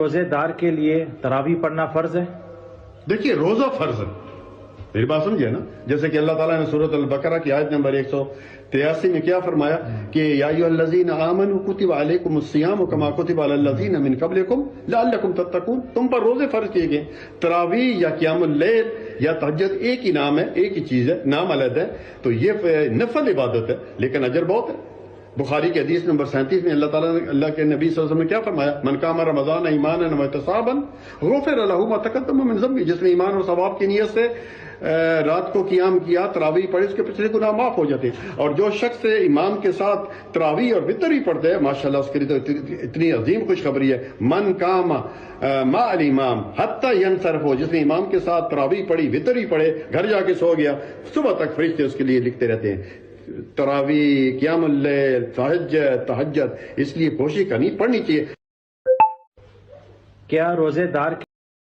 روزے دار کے لیے تراویح پڑھنا فرض ہے؟ دیکھیے روزہ فرض ہے، میری بات سمجھے نا؟ جیسے کہ اللہ تعالیٰ نے سورۃ البقرہ کی آیت نمبر 183 میں کیا فرمایا کہ یا ایھا الذین آمنوا کتب علیکم الصیام کما کتب علی الذین من قبلکم لعلکم تتقون، تم پر روزے فرض کیے گئے۔ تراویح یا قیام اللیل یا تہجد ایک ہی نام ہے، ایک ہی چیز ہے، نام علیحدہ ہے، تو یہ نفل عبادت ہے لیکن اجر بہت ہے۔ بخاری کی حدیث نمبر 37 میں اللہ کے نبی صلی اللہ علیہ وسلم نے کیا فرمایا؟ من قام رمضان ایمانا واحتسابا غفر له ما تقدم من ذنبه، جس نے ایمان اور ثواب کی نیت سے رات کو قیام کیا، تراویح پڑھی، اس کے پچھلے گناہ معاف ہو جاتے ہیں۔ اور جو شخص امام کے ساتھ تراویح اور وتر ہی پڑھتے ہیں، ماشاءاللہ اس کے لیے تو اتنی عظیم خوشخبری ہے، من قام مع الامام حتی ینصرف، جس نے امام کے ساتھ تراویح پڑھی، وتر ہی پڑھے، گھر جا کے سو گیا، صبح تک فرشتے اس کے لیے لکھتے رہتے ہیں۔ تراویح، قیام اللیل، تہجد، اس لیے کوشش کرنی پڑھنی چاہیے۔ کیا روزے دار